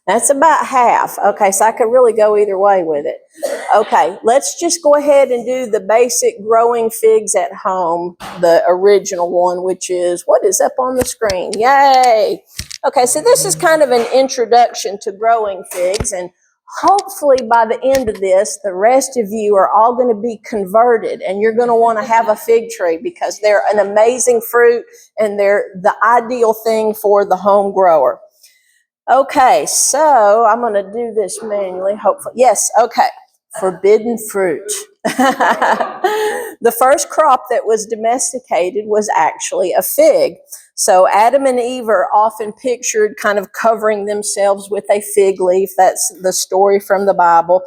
That's about half. Okay, so I could really go either way with it. Okay, let's just go ahead and do the basic growing figs at home, the original one, which is what is up on the screen. Yay! Okay, so this is kind of an introduction to growing figs, and hopefully by the end of this, the rest of you are all going to be converted, and you're going to want to have a fig tree because they're an amazing fruit and they're the ideal thing for the home grower. Okay, so I'm going to do this manually, hopefully. Yes, okay. Forbidden fruit. The first crop that was domesticated was actually a fig. So Adam and Eve are often pictured kind of covering themselves with a fig leaf. That's the story from the Bible.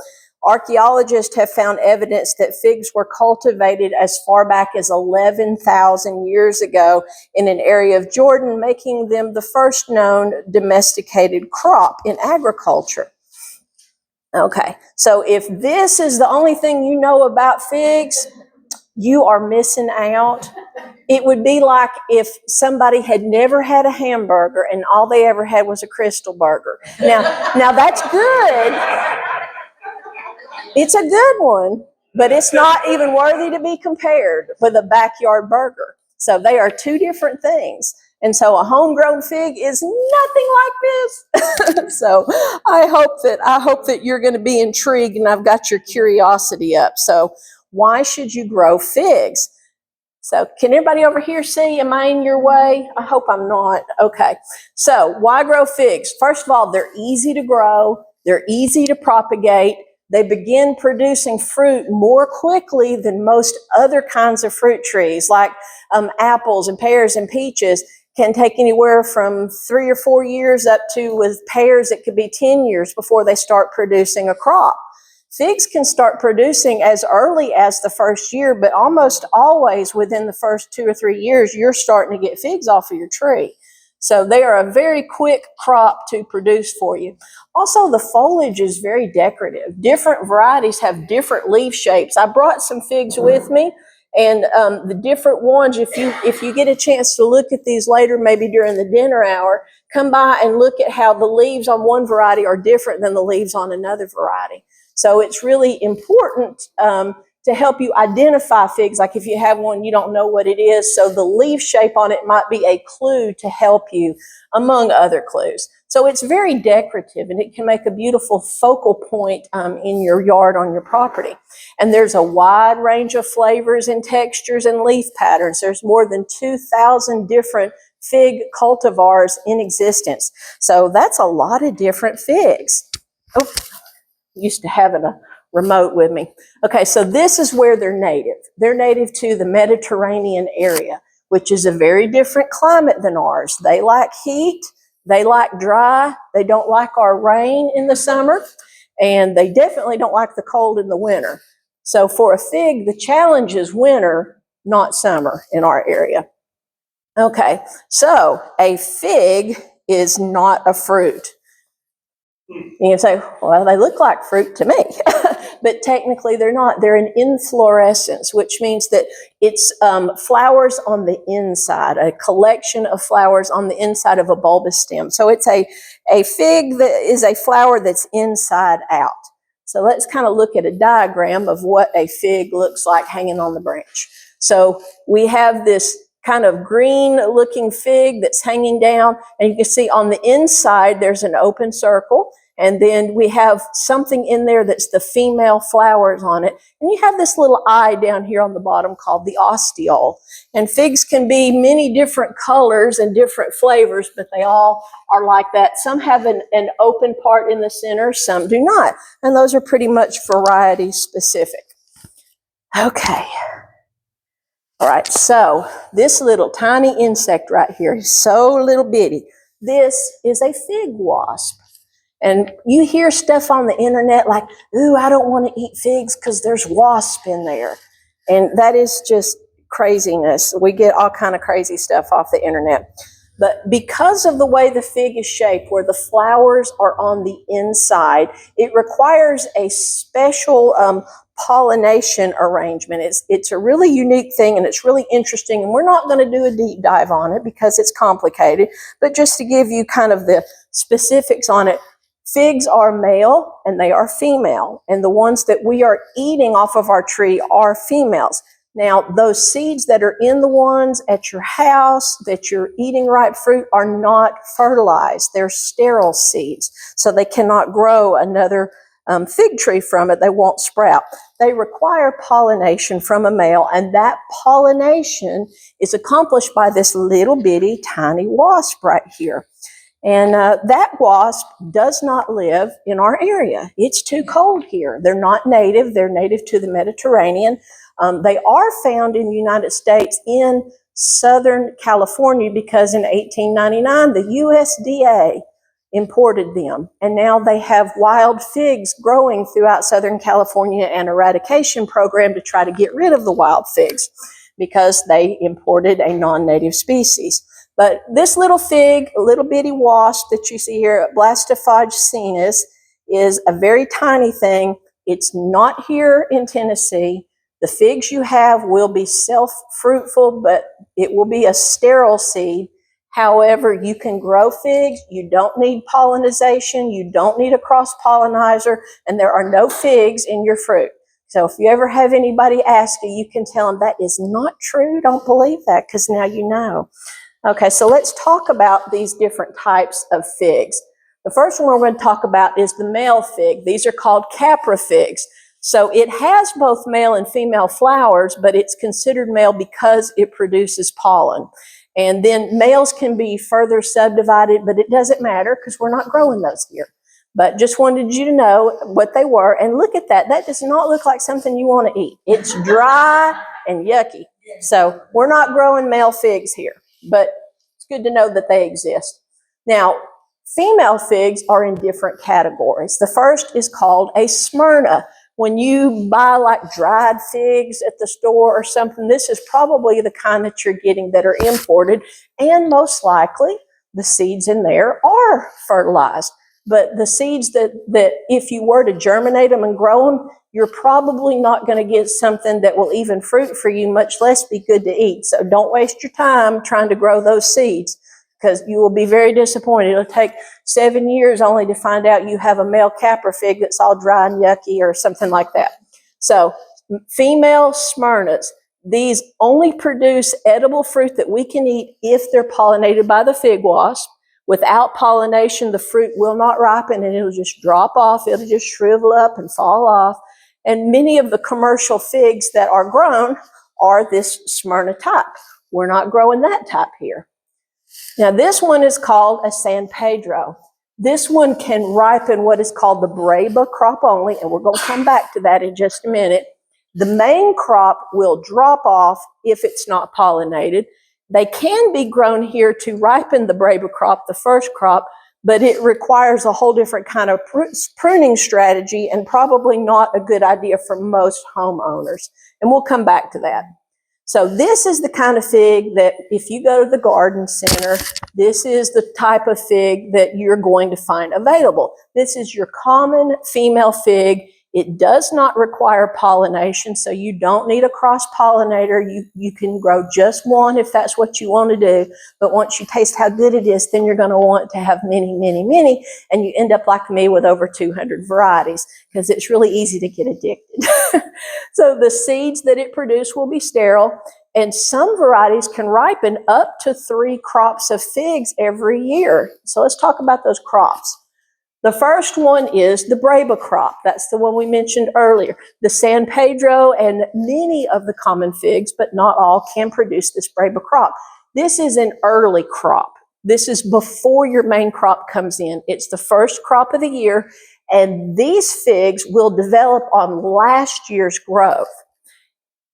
Archaeologists have found evidence that figs were cultivated as far back as 11,000 years ago in an area of Jordan, making them the first known domesticated crop in agriculture. Okay, so if this is the only thing you know about figs, you are missing out. It would be like if somebody had never had a hamburger and all they ever had was a Crystal burger. Now that's good. It's a good one, but it's not even worthy to be compared with a backyard burger. So they are two different things. And so a homegrown fig is nothing like this. So I hope that you're going to be intrigued and I've got your curiosity up. So why should you grow figs? So can everybody over here see? Am I in your way? I hope I'm not. Okay. So why grow figs? First of all, they're easy to grow. They're easy to propagate. They begin producing fruit more quickly than most other kinds of fruit trees, like apples and pears and peaches can take anywhere from 3 or 4 years up to, with pears, it could be 10 years before they start producing a crop. Figs can start producing as early as the first year, but almost always within the first 2 or 3 years, you're starting to get figs off of your tree. So they are a very quick crop to produce for you. Also, the foliage is very decorative. Different varieties have different leaf shapes. I brought some figs with me, and the different ones, if you get a chance to look at these later, maybe during the dinner hour, come by and look at how the leaves on one variety are different than the leaves on another variety. So it's really important to help you identify figs. Like if you have one, you don't know what it is. So the leaf shape on it might be a clue to help you, among other clues. So it's very decorative and it can make a beautiful focal point in your yard on your property. And there's a wide range of flavors and textures and leaf patterns. There's more than 2,000 different fig cultivars in existence. So that's a lot of different figs. Oh, used to having a remote with me. Okay, so this is where they're native. They're native to the Mediterranean area, which is a very different climate than ours. They like heat, they like dry, they don't like our rain in the summer, and they definitely don't like the cold in the winter. So for a fig, the challenge is winter, not summer in our area. Okay, so a fig is not a fruit. You can say, well, they look like fruit to me, but technically they're not. They're an inflorescence, which means that it's flowers on the inside, a collection of flowers on the inside of a bulbous stem. So it's a fig that is a flower that's inside out. So let's kind of look at a diagram of what a fig looks like hanging on the branch. So we have this kind of green looking fig that's hanging down, and you can see on the inside there's an open circle, and then we have something in there that's the female flowers on it, and you have this little eye down here on the bottom called the ostiole. And figs can be many different colors and different flavors, but they all are like that. Some have an open part in the center, some do not, and those are pretty much variety specific. Okay. All right, so this little tiny insect right here is so little bitty. This is a fig wasp. And you hear stuff on the internet like, ooh, I don't want to eat figs because there's wasp in there. And that is just craziness. We get all kind of crazy stuff off the internet. But because of the way the fig is shaped, where the flowers are on the inside, it requires a special pollination arrangement. It's a really unique thing and it's really interesting. And we're not going to do a deep dive on it because it's complicated, but just to give you kind of the specifics on it. Figs are male and they are female, and the ones that we are eating off of our tree are females. Now, those seeds that are in the ones at your house that you're eating ripe fruit are not fertilized. They're sterile seeds, so they cannot grow another fig tree from it. They won't sprout. They require pollination from a male, and that pollination is accomplished by this little bitty tiny wasp right here. And that wasp does not live in our area. It's too cold here. They're not native. They're native to the Mediterranean. They are found in the United States in Southern California because in 1899, the USDA imported them. And now they have wild figs growing throughout Southern California, and eradication program to try to get rid of the wild figs because they imported a non-native species. But this little fig, a little bitty wasp that you see here, Blastophage sinus, is a very tiny thing. It's not here in Tennessee. The figs you have will be self-fruitful, but it will be a sterile seed. However, you can grow figs. You don't need pollinization. You don't need a cross-pollinizer, and there are no figs in your fruit. So if you ever have anybody ask you can tell them that is not true. Don't believe that, because now you know. Okay, so let's talk about these different types of figs. The first one we're going to talk about is the male fig. These are called Capra figs. So it has both male and female flowers, but it's considered male because it produces pollen. And then males can be further subdivided, but it doesn't matter because we're not growing those here. But just wanted you to know what they were. And look at that. That does not look like something you want to eat. It's dry and yucky. So we're not growing male figs here, but it's good to know that they exist. Now, female figs are in different categories. The first is called a Smyrna. When you buy like dried figs at the store or something, this is probably the kind that you're getting that are imported, and most likely the seeds in there are fertilized. But the seeds that if you were to germinate them and grow them, you're probably not going to get something that will even fruit for you, much less be good to eat. So don't waste your time trying to grow those seeds, because you will be very disappointed. It'll take 7 years only to find out you have a male Capra fig that's all dry and yucky or something like that. So female Smyrnas, these only produce edible fruit that we can eat if they're pollinated by the fig wasp. Without pollination, the fruit will not ripen and it'll just drop off. It'll just shrivel up and fall off. And many of the commercial figs that are grown are this Smyrna type. We're not growing that type here. Now, this one is called a San Pedro. This one can ripen what is called the Breba crop only, and we're going to come back to that in just a minute. The main crop will drop off if it's not pollinated. They can be grown here to ripen the Breba crop, the first crop, but it requires a whole different kind of pruning strategy and probably not a good idea for most homeowners. And we'll come back to that. So this is the kind of fig that if you go to the garden center, this is the type of fig that you're going to find available. This is your common female fig. It does not require pollination, so you don't need a cross-pollinator. You can grow just one if that's what you want to do. But once you taste how good it is, then you're going to want to have many, many, many, and you end up like me with over 200 varieties because it's really easy to get addicted. So the seeds that it produces will be sterile, and some varieties can ripen up to 3 crops of figs every year. So let's talk about those crops. The first one is the Breba crop. That's the one we mentioned earlier. The San Pedro and many of the common figs, but not all, can produce this Breba crop. This is an early crop. This is before your main crop comes in. It's the first crop of the year, and these figs will develop on last year's growth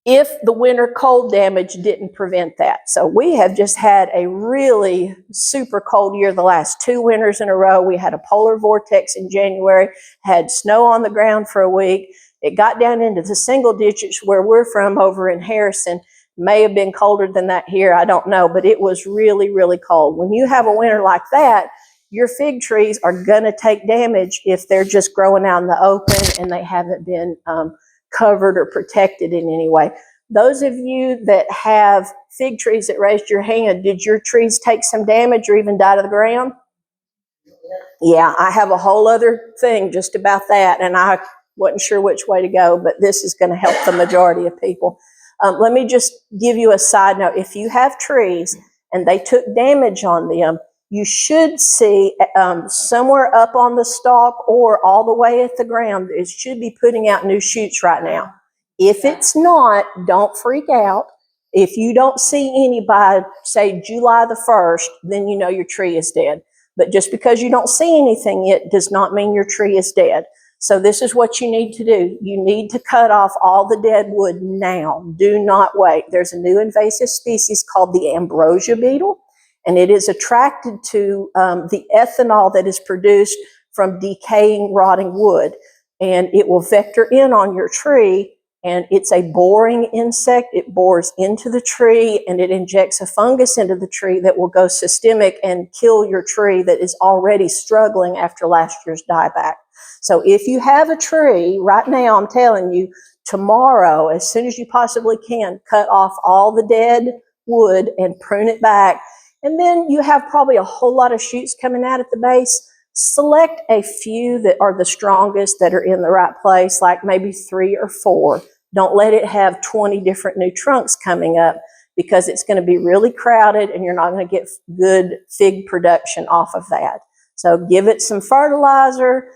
if the winter cold damage didn't prevent that. So we have just had a really super cold year the last 2 winters in a row. We had a polar vortex in January, had snow on the ground for a week. It got down into the single digits where we're from over in Harrison. May have been colder than that here, I don't know, but it was really, really cold. When you have a winter like that, your fig trees are going to take damage if they're just growing out in the open and they haven't been covered or protected in any way. Those of you that have fig trees that raised your hand, did your trees take some damage or even die to the ground? Yeah, I have a whole other thing just about that, and I wasn't sure which way to go, but this is going to help the majority of people. Let me just give you a side note. If you have trees and they took damage on them, you should see somewhere up on the stalk or all the way at the ground, it should be putting out new shoots right now. If it's not, don't freak out. If you don't see any by, say, July the 1st, then you know your tree is dead. But just because you don't see anything yet does not mean your tree is dead. So this is what you need to do. You need to cut off all the dead wood now. Do not wait. There's a new invasive species called the ambrosia beetle, and it is attracted to the ethanol that is produced from decaying, rotting wood, and it will vector in on your tree. And it's a boring insect. It bores into the tree and it injects a fungus into the tree that will go systemic and kill your tree that is already struggling after last year's dieback. So if you have a tree right now, I'm telling you, tomorrow, as soon as you possibly can, cut off all the dead wood and prune it back. And then you have probably a whole lot of shoots coming out at the base. Select a few that are the strongest, that are in the right place, like maybe 3 or 4. Don't let it have 20 different new trunks coming up, because it's going to be really crowded and you're not going to get good fig production off of that. So give it some fertilizer,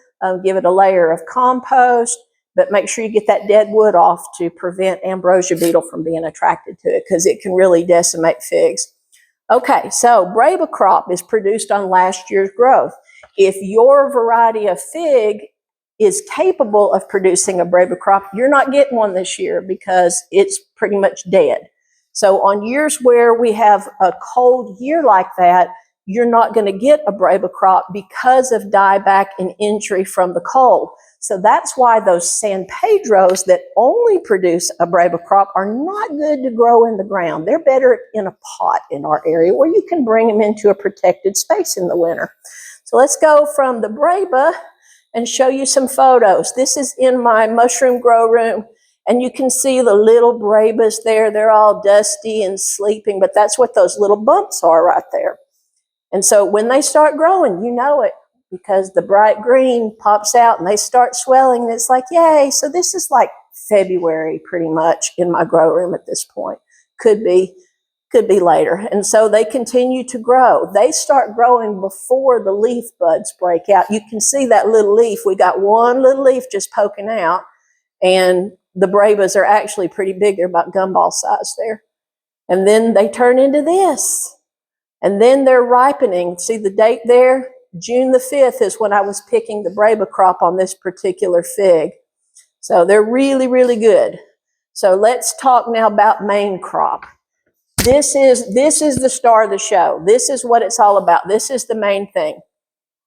give it a layer of compost, but make sure you get that dead wood off to prevent ambrosia beetle from being attracted to it, because it can really decimate figs. Okay, so Braba crop is produced on last year's growth. If your variety of fig is capable of producing a Braba crop, you're not getting one this year because it's pretty much dead. So on years where we have a cold year like that, you're not going to get a Braba crop because of dieback and injury from the cold. So that's why those San Pedros that only produce a Braba crop are not good to grow in the ground. They're better in a pot in our area where you can bring them into a protected space in the winter. So let's go from the Braba and show you some photos. This is in my mushroom grow room, and you can see the little Brabas there. They're all dusty and sleeping, but that's what those little bumps are right there. And so when they start growing, you know it, because the bright green pops out and they start swelling, and it's like, yay. So this is like February pretty much in my grow room at this point. Could be later. And so they continue to grow. They start growing before the leaf buds break out. You can see that little leaf. We got one little leaf just poking out, and the Brabas are actually pretty big. They're about gumball size there. And then they turn into this. And then they're ripening. See the date there? June the 5th is when I was picking the Braba crop on this particular fig. So they're really, really good. So let's talk now about main crop. This is the star of the show. This is what it's all about. This is the main thing.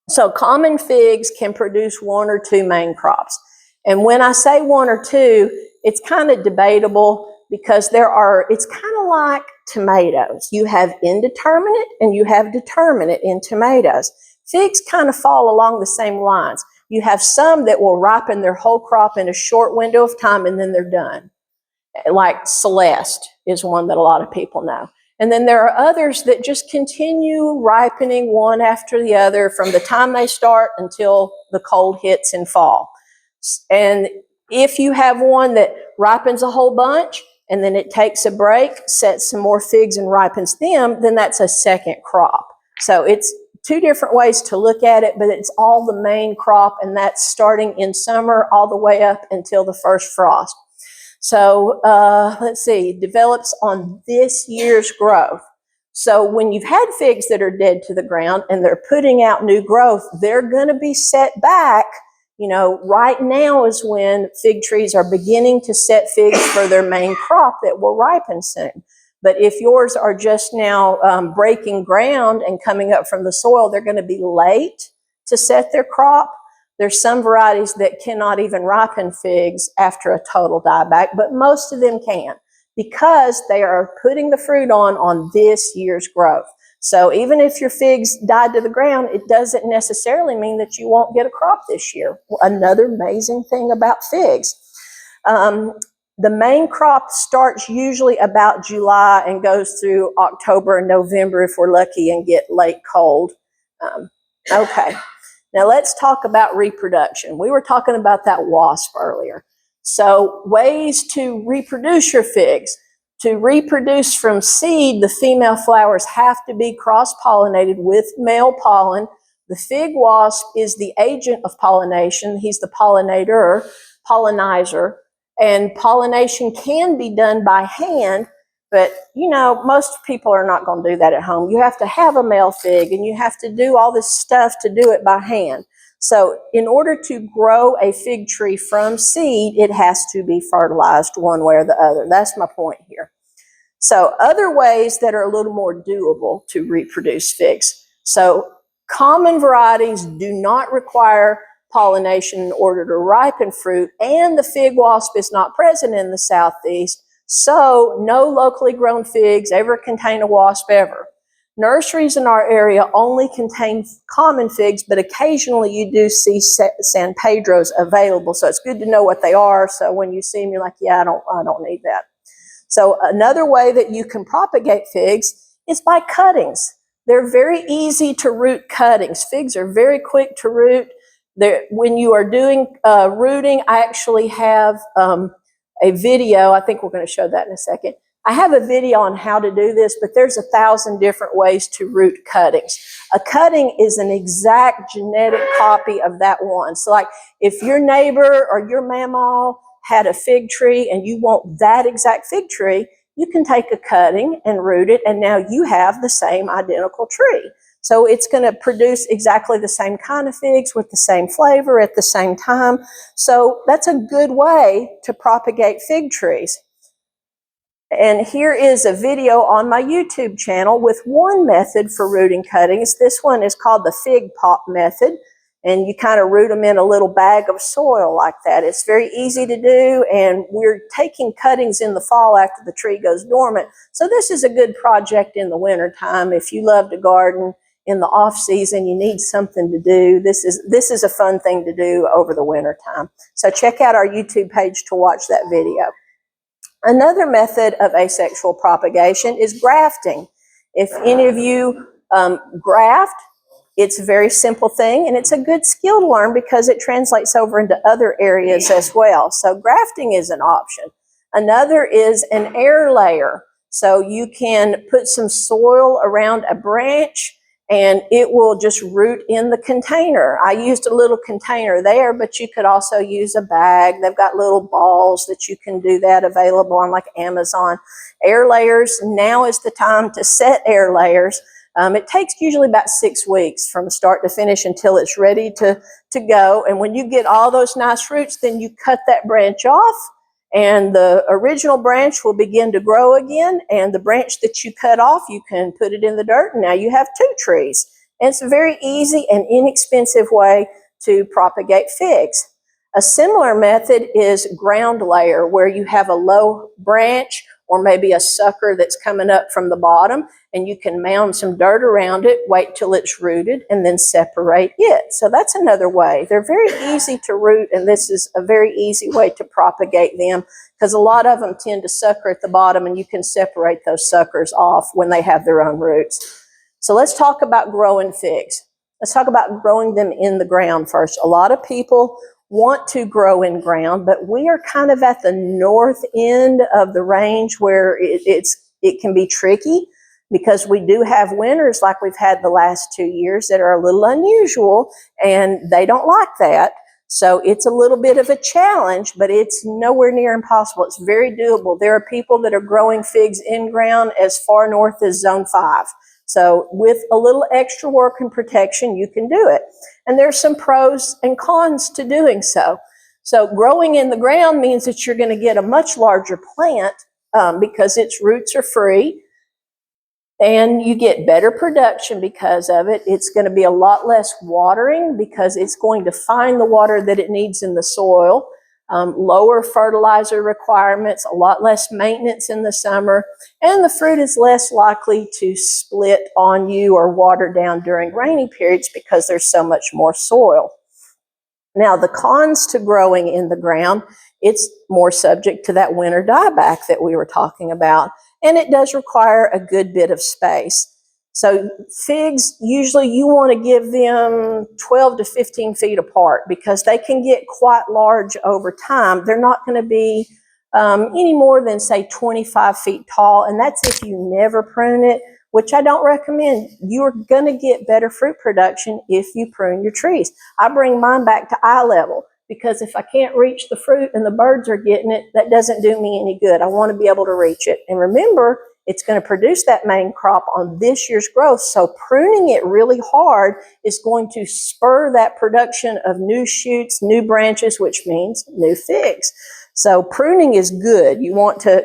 So common figs can produce 1 or 2 main crops. And when I say 1 or 2, it's kind of debatable, because it's kind of like tomatoes. You have indeterminate and you have determinate in tomatoes. Figs kind of fall along the same lines. You have some that will ripen their whole crop in a short window of time and then they're done. Like Celeste is one that a lot of people know. And then there are others that just continue ripening one after the other from the time they start until the cold hits in fall. And if you have one that ripens a whole bunch and then it takes a break, sets some more figs and ripens them, then that's a second crop. So it's 2 different ways to look at it, but it's all the main crop, and that's starting in summer all the way up until the first frost. So let's see, develops on this year's growth. So when you've had figs that are dead to the ground and they're putting out new growth, they're going to be set back. You know, right now is when fig trees are beginning to set figs for their main crop that will ripen soon. But if yours are just now breaking ground and coming up from the soil, they're going to be late to set their crop. There's some varieties that cannot even ripen figs after a total dieback, but most of them can, because they are putting the fruit on this year's growth. So even if your figs died to the ground, it doesn't necessarily mean that you won't get a crop this year. Another amazing thing about figs. The main crop starts usually about July and goes through October and November if we're lucky and get late cold. Okay. Now let's talk about reproduction. We were talking about that wasp earlier. So ways to reproduce your figs. To reproduce from seed, the female flowers have to be cross-pollinated with male pollen. The fig wasp is the agent of pollination. He's the pollinizer, and pollination can be done by hand, but you know, most people are not going to do that at home. You have to have a male fig, and you have to do all this stuff to do it by hand. So in order to grow a fig tree from seed, it has to be fertilized one way or the other. That's my point here. So other ways that are a little more doable to reproduce figs. So common varieties do not require pollination in order to ripen fruit, and the fig wasp is not present in the Southeast, so no locally grown figs ever contain a wasp ever. Nurseries in our area only contain common figs, but occasionally you do see San Pedros available, so it's good to know what they are, so when you see them, you're like, yeah, I don't need that. So another way that you can propagate figs is by cuttings. They're very easy to root cuttings. Figs are very quick to root. When you are doing rooting, I actually have a video. I think we're going to show that in a second. I have a video on how to do this, but there's 1,000 different ways to root cuttings. A cutting is an exact genetic copy of that one. So like if your neighbor or your mamaw had a fig tree and you want that exact fig tree, you can take a cutting and root it, and now you have the same identical tree. So it's going to produce exactly the same kind of figs with the same flavor at the same time. So that's a good way to propagate fig trees. And here is a video on my YouTube channel with one method for rooting cuttings. This one is called the fig pop method. And you kind of root them in a little bag of soil like that. It's very easy to do, and we're taking cuttings in the fall after the tree goes dormant. So this is a good project in the wintertime. If you love to garden in the off season, you need something to do. This is a fun thing to do over the wintertime. So check out our YouTube page to watch that video. Another method of asexual propagation is grafting. If any of you graft, it's a very simple thing, and it's a good skill to learn because it translates over into other areas as well. So grafting is an option. Another is an air layer. So you can put some soil around a branch and it will just root in the container. I used a little container there, but you could also use a bag. They've got little balls that you can do that available on like Amazon. Air layers, now is the time to set air layers. It takes usually about 6 weeks from start to finish until it's ready to go. And when you get all those nice roots, then you cut that branch off, and the original branch will begin to grow again. And the branch that you cut off, you can put it in the dirt, and now you have 2 trees. And it's a very easy and inexpensive way to propagate figs. A similar method is ground layer, where you have a low branch or maybe a sucker that's coming up from the bottom, and you can mound some dirt around it, wait till it's rooted, and then separate it. So that's another way. They're very easy to root, and this is a very easy way to propagate them because a lot of them tend to sucker at the bottom, and you can separate those suckers off when they have their own roots. So let's talk about growing figs. Let's talk about growing them in the ground first. A lot of people want to grow in ground, but we are kind of at the north end of the range where it can be tricky because we do have winters like we've had the last 2 years that are a little unusual, and they don't like that. So it's a little bit of a challenge, but it's nowhere near impossible. It's very doable. There are people that are growing figs in ground as far north as Zone 5. So with a little extra work and protection, you can do it. And there's some pros and cons to doing so. So growing in the ground means that you're going to get a much larger plant because its roots are free, and you get better production because of it. It's going to be a lot less watering because it's going to find the water that it needs in the soil. Lower fertilizer requirements, a lot less maintenance in the summer, and the fruit is less likely to split on you or water down during rainy periods because there's so much more soil. Now, the cons to growing in the ground, it's more subject to that winter dieback that we were talking about, and it does require a good bit of space. So figs, usually you want to give them 12 to 15 feet apart because they can get quite large over time. They're not going to be any more than, say, 25 feet tall, and that's if you never prune it, which I don't recommend. You're going to get better fruit production if you prune your trees. I bring mine back to eye level because if I can't reach the fruit and the birds are getting it, that doesn't do me any good. I want to be able to reach it. And remember, it's going to produce that main crop on this year's growth. So pruning it really hard is going to spur that production of new shoots, new branches, which means new figs. So pruning is good. You want to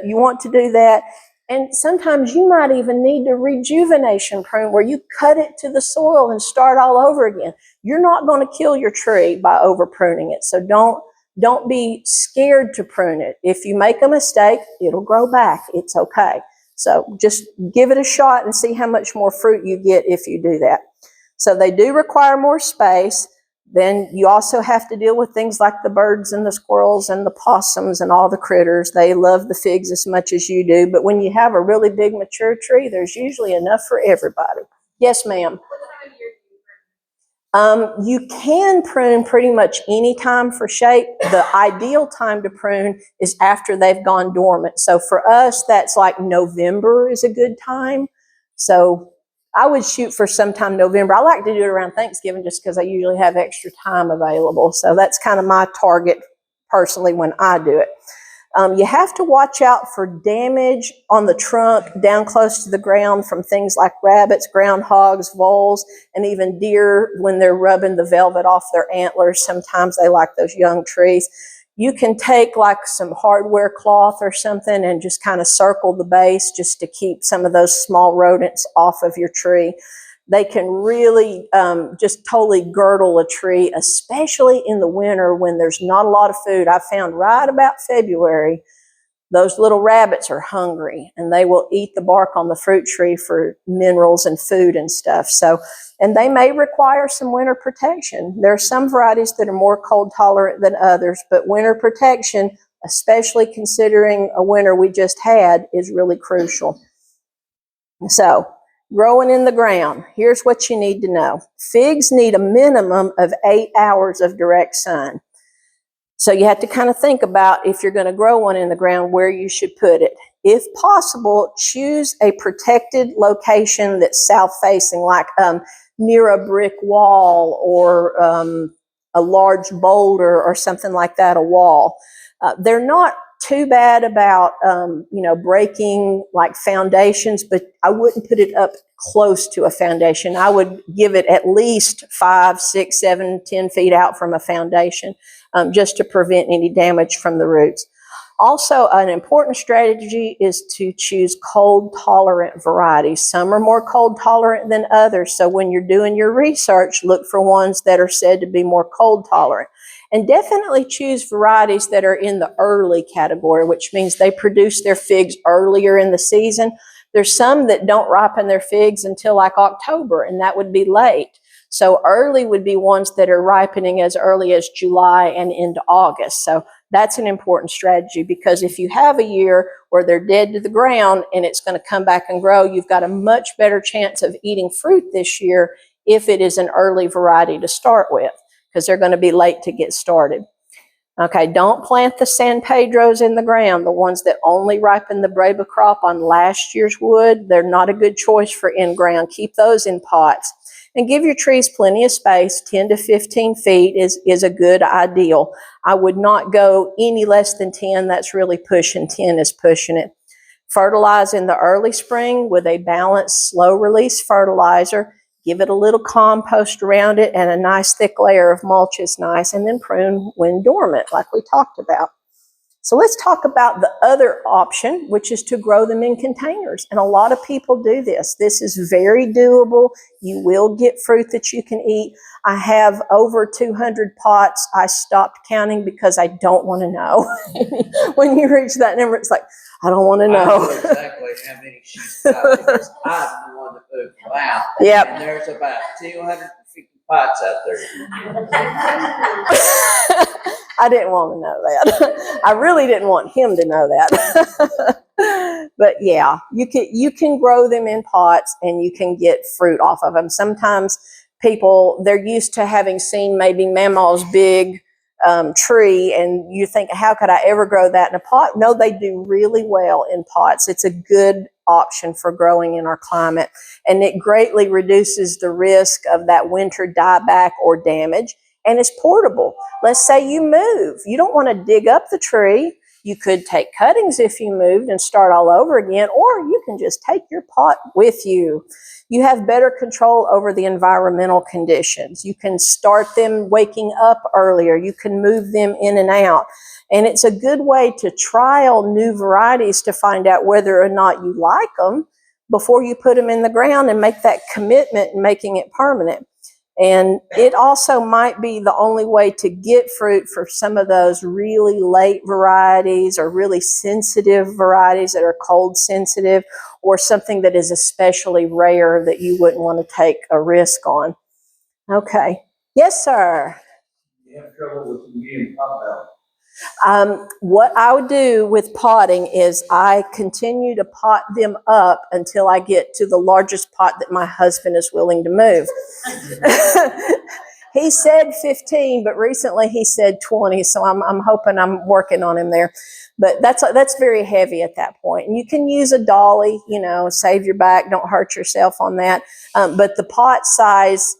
do that. And sometimes you might even need to rejuvenation prune where you cut it to the soil and start all over again. You're not going to kill your tree by over pruning it. So don't be scared to prune it. If you make a mistake, it'll grow back. It's okay. So just give it a shot and see how much more fruit you get if you do that. So they do require more space. Then you also have to deal with things like the birds and the squirrels and the possums and all the critters. They love the figs as much as you do. But when you have a really big mature tree, there's usually enough for everybody. Yes, ma'am. You can prune pretty much any time for shape. The ideal time to prune is after they've gone dormant. So for us, that's like November is a good time. So I would shoot for sometime November. I like to do it around Thanksgiving just because I usually have extra time available. So that's kind of my target personally when I do it. You have to watch out for damage on the trunk down close to the ground from things like rabbits, groundhogs, voles, and even deer when they're rubbing the velvet off their antlers. Sometimes they like those young trees. You can take like some hardware cloth or something and just kind of circle the base just to keep some of those small rodents off of your tree. They can really just totally girdle a tree, especially in the winter when there's not a lot of food. I found right about February, those little rabbits are hungry and they will eat the bark on the fruit tree for minerals and food and stuff. So, and they may require some winter protection. There are some varieties that are more cold tolerant than others, but winter protection, especially considering a winter we just had, is really crucial. So, growing in the ground, here's what you need to know. Figs need a minimum of 8 hours of direct sun. So you have to kind of think about if you're going to grow one in the ground, where you should put it. If possible, choose a protected location that's south-facing, like near a brick wall or a large boulder or something like that, a wall. They're not too bad about, breaking like foundations, but I wouldn't put it up close to a foundation. I would give it at least 5, 6, 7, 10 feet out from a foundation, just to prevent any damage from the roots. Also, an important strategy is to choose cold tolerant varieties. Some are more cold tolerant than others. So when you're doing your research, look for ones that are said to be more cold tolerant. And definitely choose varieties that are in the early category, which means they produce their figs earlier in the season. There's some that don't ripen their figs until like October, and that would be late. So early would be ones that are ripening as early as July and into August. So that's an important strategy, because if you have a year where they're dead to the ground and it's going to come back and grow, you've got a much better chance of eating fruit this year if it is an early variety to start with, because they're going to be late to get started. Okay, don't plant the San Pedros in the ground, the ones that only ripen the Breba crop on last year's wood. They're not a good choice for in-ground. Keep those in pots. And give your trees plenty of space. 10 to 15 feet is a good ideal. I would not go any less than 10. That's really pushing. 10 is pushing it. Fertilize in the early spring with a balanced, slow-release fertilizer. Give it a little compost around it, and a nice thick layer of mulch is nice. And then prune when dormant, like we talked about. So let's talk about the other option, which is to grow them in containers. And a lot of people do this. This is very doable. You will get fruit that you can eat. I have over 200 pots. I stopped counting because I don't want to know. When you reach that number, it's like, I don't want to know. I know exactly how many she's got, because I'm the one that moved them out. Yep. And there's about 250 pots out there. I didn't want to know that. I really didn't want him to know that. But yeah, you can grow them in pots and you can get fruit off of them. Sometimes people, they're used to having seen maybe Mama's big tree, and you think, how could I ever grow that in a pot? No, they do really well in pots. It's a good option for growing in our climate, and it greatly reduces the risk of that winter dieback or damage, and it's portable. Let's say you move. You don't want to dig up the tree. You could take cuttings if you moved and start all over again, or you can just take your pot with you. You have better control over the environmental conditions. You can start them waking up earlier. You can move them in and out. And it's a good way to trial new varieties to find out whether or not you like them before you put them in the ground and make that commitment and making it permanent. And it also might be the only way to get fruit for some of those really late varieties or really sensitive varieties that are cold sensitive, or something that is especially rare that you wouldn't want to take a risk on. Okay. Yes, sir. You have trouble with them getting pop out. What I would do with potting is I continue to pot them up until I get to the largest pot that my husband is willing to move. He said 15, but recently he said 20, so I'm hoping I'm working on him there. But that's very heavy at that point. And you can use a dolly, save your back, don't hurt yourself on that. But the pot size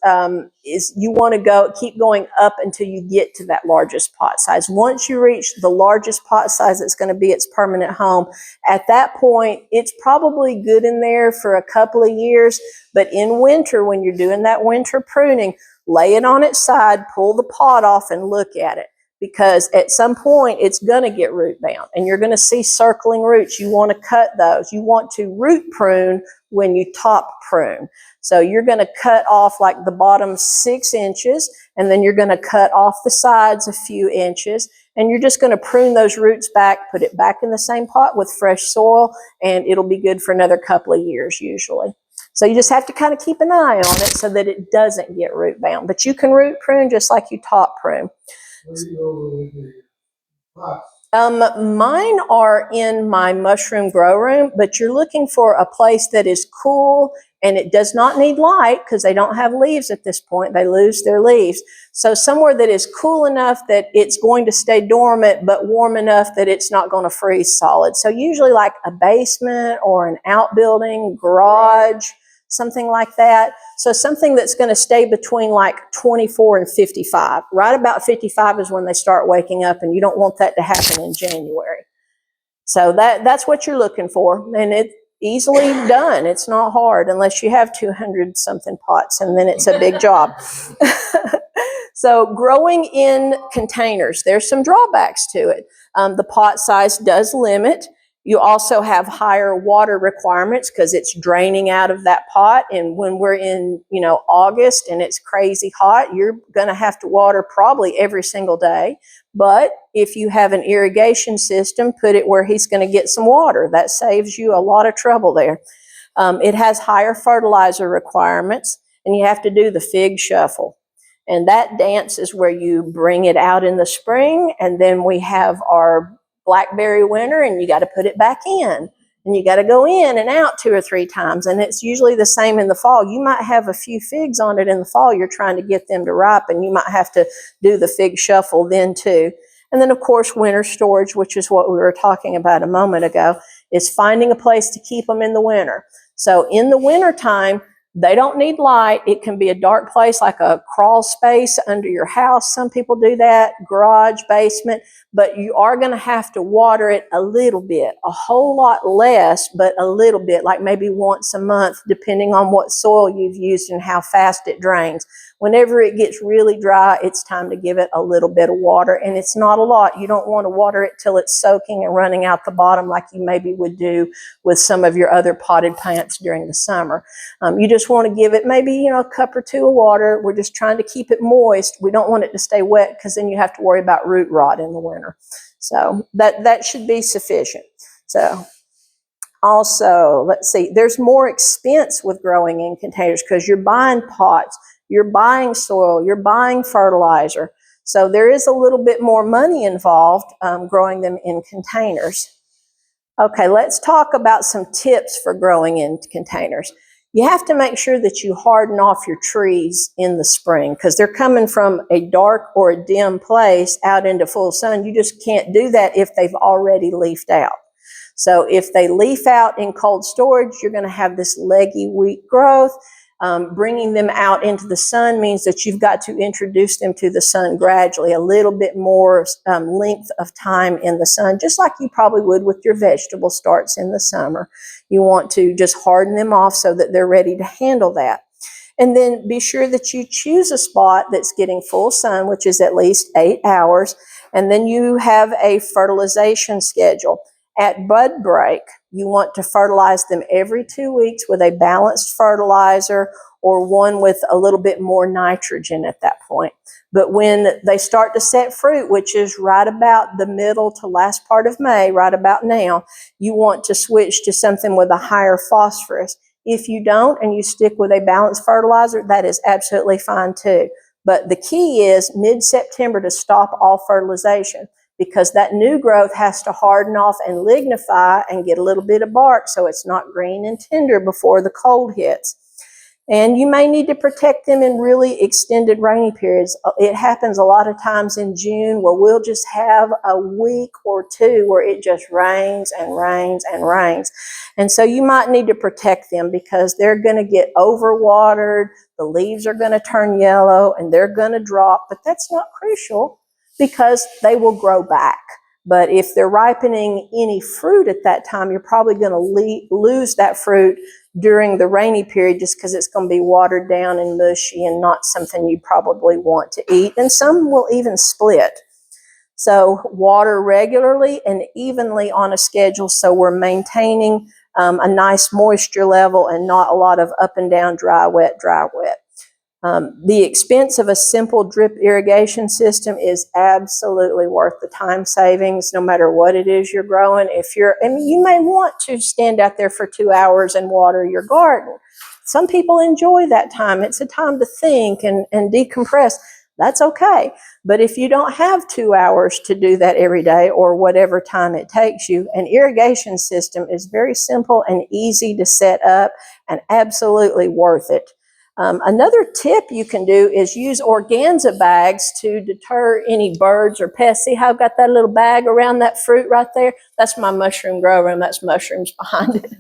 is, you want to keep going up until you get to that largest pot size. Once you reach the largest pot size that's going to be its permanent home, at that point, it's probably good in there for a couple of years. But in winter, when you're doing that winter pruning, lay it on its side, pull the pot off and look at it. Because at some point it's going to get root bound and you're going to see circling roots. You want to cut those. You want to root prune when you top prune. So you're going to cut off like the bottom 6 inches, and then you're going to cut off the sides a few inches, and you're just going to prune those roots back, put it back in the same pot with fresh soil, and it'll be good for another couple of years usually. So you just have to kind of keep an eye on it so that it doesn't get root bound. But you can root prune just like you top prune. Where do you go with the pots? Mine are in my mushroom grow room, but you're looking for a place that is cool and it does not need light because they don't have leaves at this point. They lose their leaves. So somewhere that is cool enough that it's going to stay dormant, but warm enough that it's not going to freeze solid. So usually like a basement or an outbuilding, garage, something like that. So something that's going to stay between like 24 and 55. Right about 55 is when they start waking up, and you don't want that to happen in January. So that's what you're looking for, and it's easily done. It's not hard unless you have 200 something pots, and then it's a big job. So growing in containers, there's some drawbacks to it. The pot size does limit. You also have higher water requirements because it's draining out of that pot. And when we're in, August and it's crazy hot, you're going to have to water probably every single day. But if you have an irrigation system, put it where he's going to get some water. That saves you a lot of trouble there. It has higher fertilizer requirements, and you have to do the fig shuffle. And that dance is where you bring it out in the spring, and then we have our blackberry winter, and you got to put it back in, and you got to go in and out 2 or 3 times. And it's usually the same in the fall. You might have a few figs on it in the fall. You're trying to get them to ripen. You might have to do the fig shuffle then too. And then of course, winter storage, which is what we were talking about a moment ago, is finding a place to keep them in the winter. So in the winter time, they don't need light. It can be a dark place like a crawl space under your house. Some people do that, garage, basement, but you are going to have to water it a little bit, a whole lot less, but a little bit, like maybe once a month, depending on what soil you've used and how fast it drains. Whenever it gets really dry, it's time to give it a little bit of water, and it's not a lot. You don't want to water it till it's soaking and running out the bottom like you maybe would do with some of your other potted plants during the summer. You just want to give it maybe, a cup or 2 of water. We're just trying to keep it moist. We don't want it to stay wet because then you have to worry about root rot in the winter. So that should be sufficient. So also, let's see, there's more expense with growing in containers because you're buying pots, you're buying soil, you're buying fertilizer. So there is a little bit more money involved growing them in containers. Okay, let's talk about some tips for growing in containers. You have to make sure that you harden off your trees in the spring because they're coming from a dark or a dim place out into full sun. You just can't do that if they've already leafed out. So if they leaf out in cold storage, you're going to have this leggy, weak growth. Bringing them out into the sun means that you've got to introduce them to the sun gradually, a little bit more length of time in the sun, just like you probably would with your vegetable starts in the summer. You want to just harden them off so that they're ready to handle that. And then be sure that you choose a spot that's getting full sun, which is at least 8 hours. And then you have a fertilization schedule. At bud break, you want to fertilize them every 2 weeks with a balanced fertilizer or one with a little bit more nitrogen at that point. But when they start to set fruit, which is right about the middle to last part of May, right about now, you want to switch to something with a higher phosphorus. If you don't and you stick with a balanced fertilizer, that is absolutely fine too. But the key is mid-September to stop all fertilization, because that new growth has to harden off and lignify and get a little bit of bark so it's not green and tender before the cold hits. And you may need to protect them in really extended rainy periods. It happens a lot of times in June where we'll just have a week or two where it just rains and rains and rains. And so you might need to protect them because they're going to get overwatered, the leaves are going to turn yellow, and they're going to drop. But that's not crucial because they will grow back. But if they're ripening any fruit at that time, you're probably going to lose that fruit during the rainy period just because it's going to be watered down and mushy and not something you probably want to eat. And some will even split. So water regularly and evenly on a schedule so we're maintaining a nice moisture level and not a lot of up and down, dry, wet, dry, wet. The expense of a simple drip irrigation system is absolutely worth the time savings, no matter what it is you're growing. You may want to stand out there for 2 hours and water your garden. Some people enjoy that time. It's a time to think and decompress. That's okay. But if you don't have 2 hours to do that every day or whatever time it takes you, an irrigation system is very simple and easy to set up and absolutely worth it. Another tip you can do is use organza bags to deter any birds or pests. See how I've got that little bag around that fruit right there? That's my mushroom grow room. That's mushrooms behind it.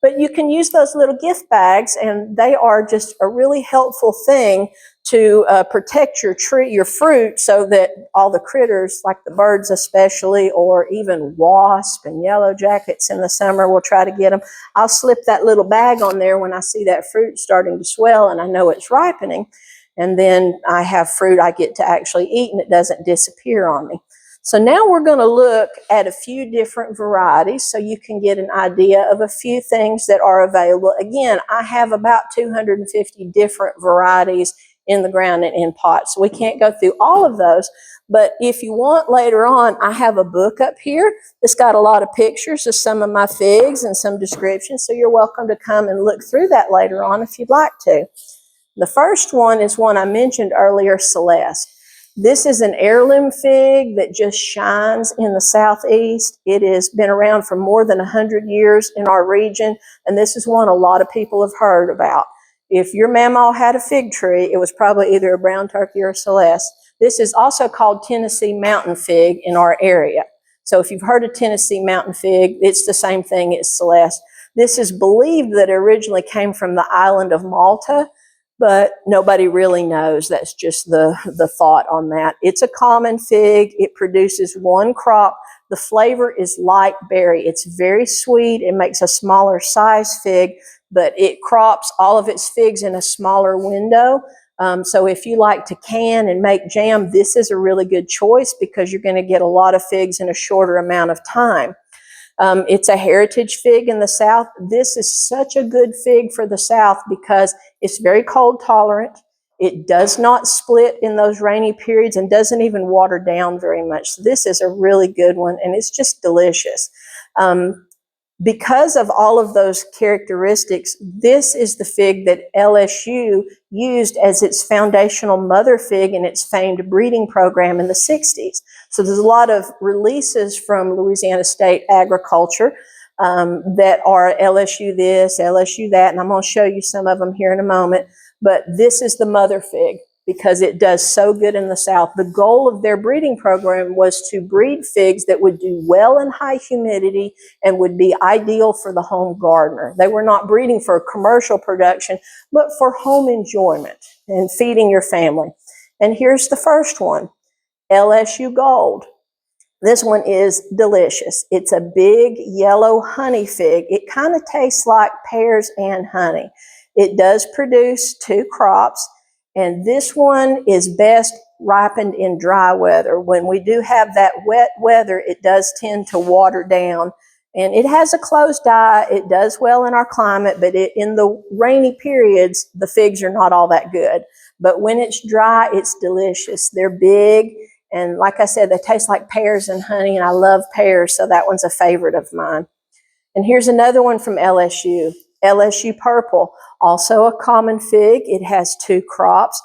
But you can use those little gift bags, and they are just a really helpful thing to protect your tree, your fruit, so that all the critters, like the birds especially, or even wasp and yellow jackets in the summer, will try to get them. I'll slip that little bag on there when I see that fruit starting to swell and I know it's ripening. And then I have fruit I get to actually eat and it doesn't disappear on me. So now we're going to look at a few different varieties so you can get an idea of a few things that are available. Again, I have about 250 different varieties in the ground and in pots. So we can't go through all of those. But if you want later on, I have a book up here that's got a lot of pictures of some of my figs and some descriptions. So you're welcome to come and look through that later on if you'd like to. The first one is one I mentioned earlier, Celeste. This is an heirloom fig that just shines in the southeast. It has been around for more than 100 years in our region, and this is one a lot of people have heard about. If your mamaw had a fig tree, it was probably either a brown turkey or a Celeste. This is also called Tennessee mountain fig in our area. So if you've heard of Tennessee mountain fig, it's the same thing as Celeste. This is believed that it originally came from the island of Malta, but nobody really knows. That's just the thought on that. It's a common fig. It produces one crop. The flavor is light berry. It's very sweet. It makes a smaller size fig, but it crops all of its figs in a smaller window. So if you like to can and make jam, this is a really good choice because you're going to get a lot of figs in a shorter amount of time. It's a heritage fig in the South. This is such a good fig for the South because it's very cold tolerant. It does not split in those rainy periods and doesn't even water down very much. So this is a really good one, and it's just delicious. Because of all of those characteristics, this is the fig that LSU used as its foundational mother fig in its famed breeding program in the 60s. So there's a lot of releases from Louisiana State Agriculture that are LSU this, LSU that, and I'm going to show you some of them here in a moment. But this is the mother fig because it does so good in the South. The goal of their breeding program was to breed figs that would do well in high humidity and would be ideal for the home gardener. They were not breeding for commercial production, but for home enjoyment and feeding your family. And here's the first one, LSU Gold. This one is delicious. It's a big yellow honey fig. It kind of tastes like pears and honey. It does produce 2 crops, and this one is best ripened in dry weather. When we do have that wet weather, it does tend to water down, and it has a closed eye. It does well in our climate, but in the rainy periods, the figs are not all that good. But when it's dry, it's delicious. They're big. And like I said, they taste like pears and honey, and I love pears, so that one's a favorite of mine. And here's another one from LSU, LSU Purple, also a common fig. It has 2 crops.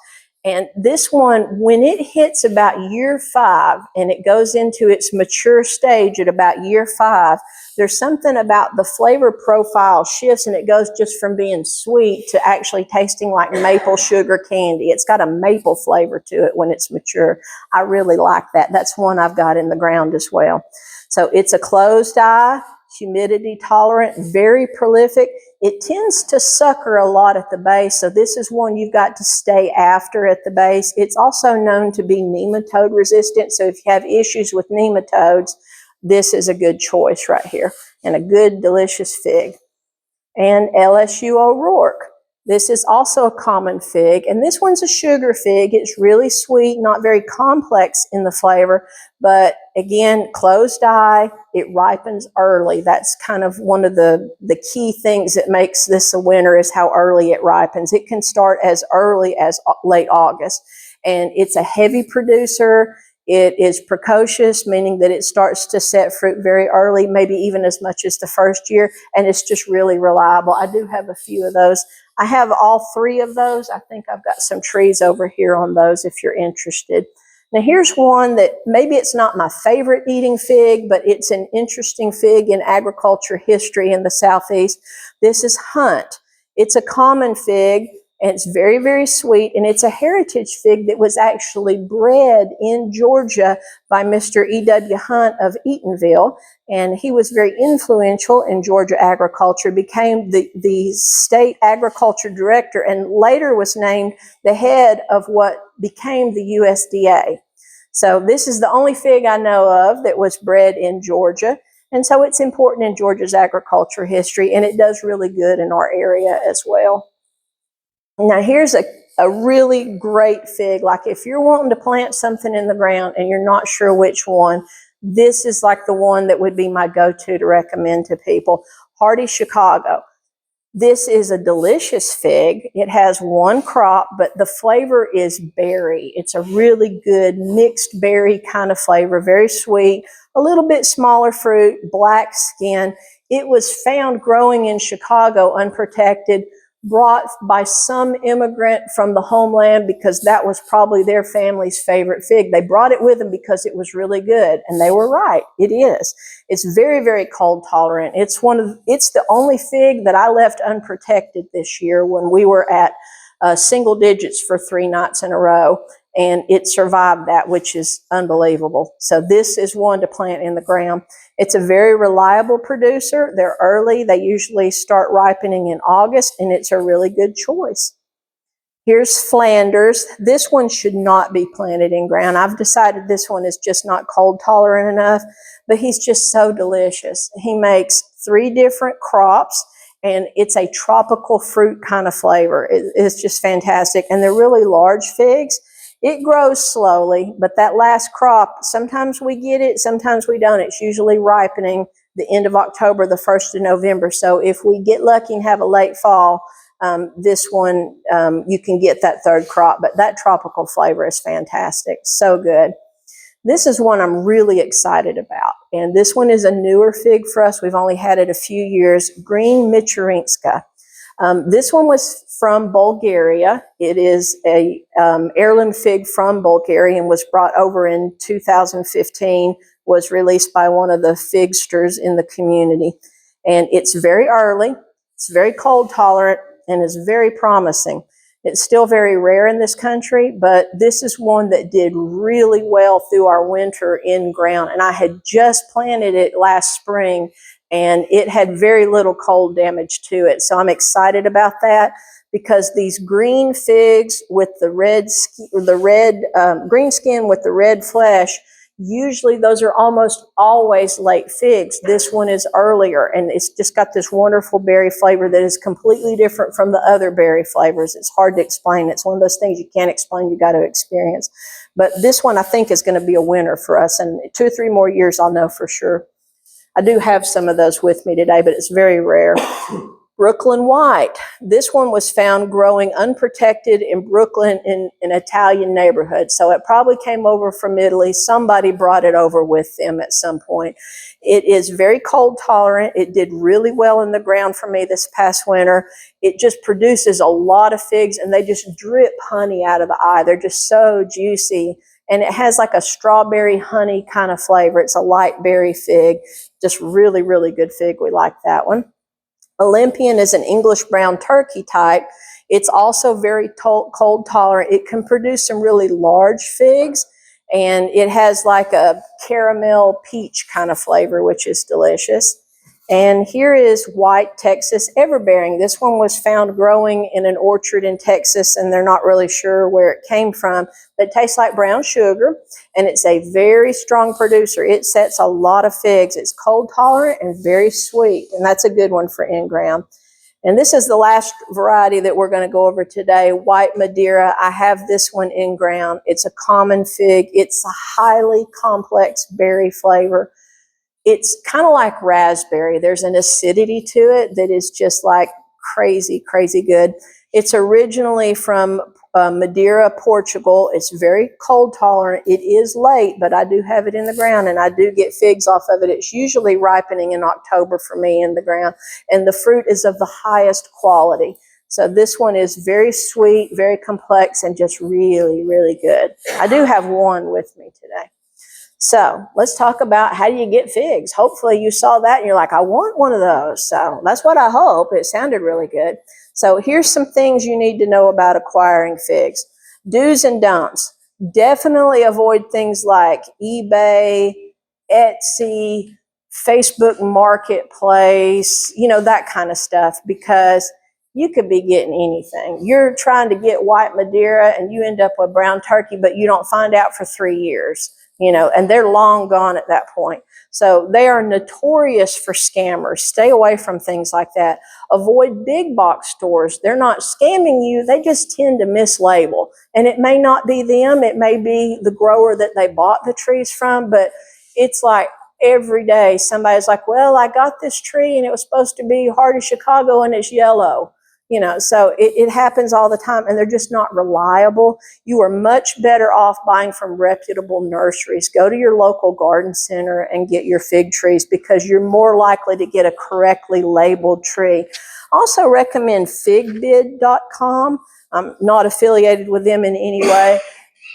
And this one, when it hits about year 5 and it goes into its mature stage at about year 5, there's something about the flavor profile shifts, and it goes just from being sweet to actually tasting like maple sugar candy. It's got a maple flavor to it when it's mature. I really like that. That's one I've got in the ground as well. So it's a closed eye, humidity tolerant, very prolific. It tends to sucker a lot at the base, so this is one you've got to stay after at the base. It's also known to be nematode resistant, so if you have issues with nematodes, this is a good choice right here, and a good, delicious fig. And LSU O'Rourke. This is also a common fig, and this one's a sugar fig. It's really sweet, not very complex in the flavor, but again, closed eye, it ripens early. That's kind of one of the key things that makes this a winner is how early it ripens. It can start as early as late August, and it's a heavy producer. It is precocious, meaning that it starts to set fruit very early, maybe even as much as the first year, and it's just really reliable. I do have a few of those. I have all 3 of those. I think I've got some trees over here on those if you're interested. Now here's one that maybe it's not my favorite eating fig, but it's an interesting fig in agriculture history in the Southeast. This is Hunt. It's a common fig, and it's very, very sweet, and it's a heritage fig that was actually bred in Georgia by Mr. E.W. Hunt of Eatonville, and he was very influential in Georgia agriculture, became the state agriculture director, and later was named the head of what became the USDA. So this is the only fig I know of that was bred in Georgia, and so it's important in Georgia's agriculture history, and it does really good in our area as well. Now here's a really great fig. Like if you're wanting to plant something in the ground and you're not sure which one, this is like the one that would be my go-to to recommend to people. Hardy Chicago. This is a delicious fig. It has 1 crop, but the flavor is berry. It's a really good mixed berry kind of flavor, very sweet, a little bit smaller fruit, black skin. It was found growing in Chicago unprotected, brought by some immigrant from the homeland because that was probably their family's favorite fig. They brought it with them because it was really good, and they were right. It is. It's very, very cold tolerant. It's the only fig that I left unprotected this year when we were at single digits for 3 nights in a row, and it survived that, which is unbelievable. So this is one to plant in the ground. It's a very reliable producer. They're early. They usually start ripening in August, and it's a really good choice. Here's Flanders. This one should not be planted in ground. I've decided this one is just not cold tolerant enough, but he's just so delicious. He makes 3 different crops, and it's a tropical fruit kind of flavor. It's just fantastic, and they're really large figs. It grows slowly, but that last crop, sometimes we get it, sometimes we don't. It's usually ripening the end of October, the 1st of November. So if we get lucky and have a late fall, this one, you can get that 3rd crop, but that tropical flavor is fantastic. So good. This is one I'm really excited about. And this one is a newer fig for us. We've only had it a few years. Green Michurinska. This one was from Bulgaria. It is a heirloom fig from Bulgaria and was brought over in 2015, was released by one of the figsters in the community. And it's very early, it's very cold tolerant, and is very promising. It's still very rare in this country, but this is one that did really well through our winter in ground. And I had just planted it last spring, and it had very little cold damage to it. So I'm excited about that, because these green figs with the green skin with the red flesh, usually those are almost always late figs. This one is earlier, and it's just got this wonderful berry flavor that is completely different from the other berry flavors. It's hard to explain. It's one of those things you can't explain, you got to experience. But this one I think is going to be a winner for us, and 2 or 3 more years I'll know for sure. I do have some of those with me today, but it's very rare. Brooklyn White. This one was found growing unprotected in Brooklyn in an Italian neighborhood. So it probably came over from Italy. Somebody brought it over with them at some point. It is very cold tolerant. It did really well in the ground for me this past winter. It just produces a lot of figs, and they just drip honey out of the eye. They're just so juicy. And it has like a strawberry honey kind of flavor. It's a light berry fig. Just really, really good fig. We like that one. Olympian is an English brown turkey type. It's also very cold tolerant. It can produce some really large figs, and it has like a caramel peach kind of flavor, which is delicious. And here is White Texas Everbearing. This one was found growing in an orchard in Texas, and they're not really sure where it came from, but it tastes like brown sugar, and it's a very strong producer. It sets a lot of figs. It's cold tolerant and very sweet, and that's a good one for in-ground. And this is the last variety that we're going to go over today, White Madeira. I have this one in ground. It's a common fig. It's a highly complex berry flavor. It's kind of like raspberry. There's an acidity to it that is just like crazy, crazy good. It's originally from Madeira, Portugal. It's very cold tolerant. It is late, but I do have it in the ground, and I do get figs off of it. It's usually ripening in October for me in the ground, and the fruit is of the highest quality. So this one is very sweet, very complex, and just really, really good. I do have one with me today. So let's talk about how do you get figs. Hopefully you saw that and you're like, I want one of those. So that's what I hope. It sounded really good. So here's some things you need to know about acquiring figs. Do's and don'ts. Definitely avoid things like eBay, Etsy, Facebook Marketplace, that kind of stuff, because you could be getting anything. You're trying to get White Madeira and you end up with brown turkey, but you don't find out for 3 years. And they're long gone at that point. So they are notorious for scammers. Stay away from things like that. Avoid big box stores. They're not scamming you. They just tend to mislabel. And it may not be them. It may be the grower that they bought the trees from. But it's like every day somebody's like, well, I got this tree and it was supposed to be Heart of Chicago and it's yellow. So it happens all the time, and they're just not reliable. You are much better off buying from reputable nurseries. Go to your local garden center and get your fig trees, because you're more likely to get a correctly labeled tree. Also recommend figbid.com. I'm not affiliated with them in any way,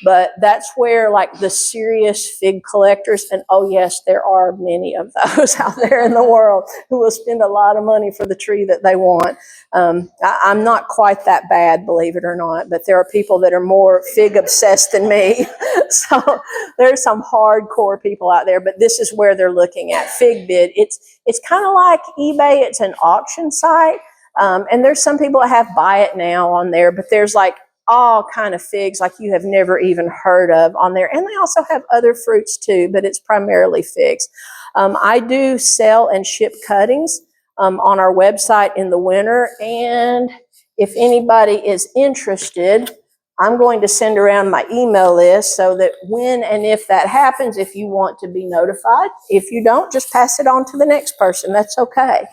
but that's where like the serious fig collectors, and oh yes, there are many of those out there in the world who will spend a lot of money for the tree that they want. I'm not quite that bad, believe it or not, but there are people that are more fig obsessed than me. So there's some hardcore people out there, but this is where they're looking at Figbid. It's kind of like eBay. It's an auction site. And there's some people that have buy it now on there, but there's like all kind of figs like you have never even heard of on there. And they also have other fruits too, but it's primarily figs. I do sell and ship cuttings on our website in the winter. And if anybody is interested, I'm going to send around my email list so that when and if that happens, if you want to be notified. If you don't, just pass it on to the next person. That's okay.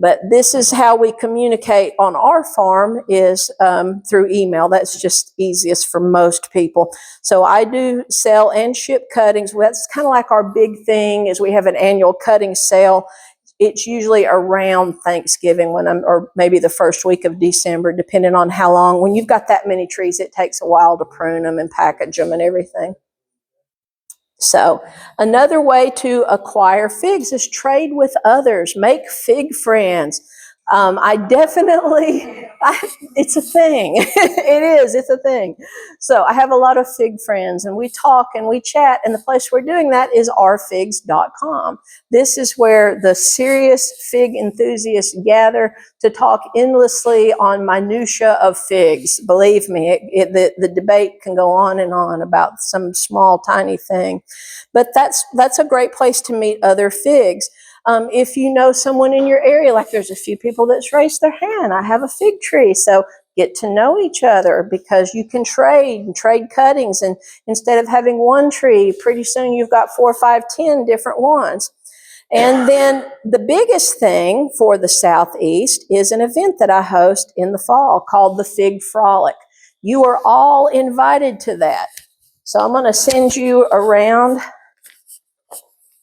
But this is how we communicate on our farm is through email. That's just easiest for most people. So I do sell and ship cuttings. That's kind of like our big thing is we have an annual cutting sale. It's usually around Thanksgiving or maybe the first week of December, depending on how long. When you've got that many trees, it takes a while to prune them and package them and everything. So another way to acquire figs is trade with others, make fig friends. It's a thing. It's a thing. So I have a lot of fig friends and we talk and we chat, and the place we're doing that is ourfigs.com. This is where the serious fig enthusiasts gather to talk endlessly on minutia of figs. Believe me, the debate can go on and on about some small tiny thing, but that's a great place to meet other figs. If you know someone in your area, like there's a few people that's raised their hand, I have a fig tree, so get to know each other because you can trade cuttings, and instead of having one tree, pretty soon you've got 4, 5, 10 different ones. And then the biggest thing for the Southeast is an event that I host in the fall called the Fig Frolic. You are all invited to that. So I'm going to send you around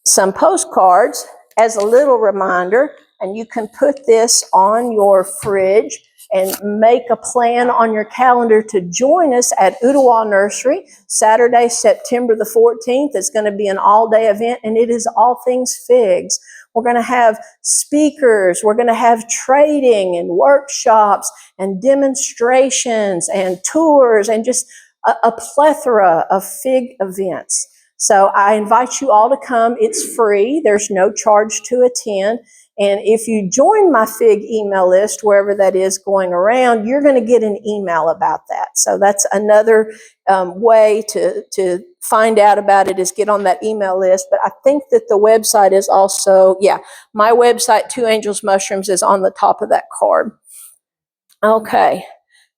some postcards as a little reminder, and you can put this on your fridge and make a plan on your calendar to join us at Ooltewah Nursery, Saturday, September the 14th. It's going to be an all-day event, and it is all things figs. We're going to have speakers, we're going to have trading and workshops and demonstrations and tours and just a plethora of fig events. So I invite you all to come. It's free. There's no charge to attend. And if you join my fig email list, wherever that is going around, you're going to get an email about that. So that's another way to find out about it, is get on that email list. But I think that the website is also, my website, Two Angels Mushrooms, is on the top of that card. Okay,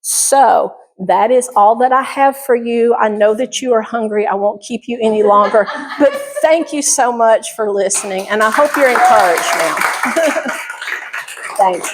so that is all that I have for you. I know that you are hungry. I won't keep you any longer, but thank you so much for listening, and I hope you're encouraged now. Thanks.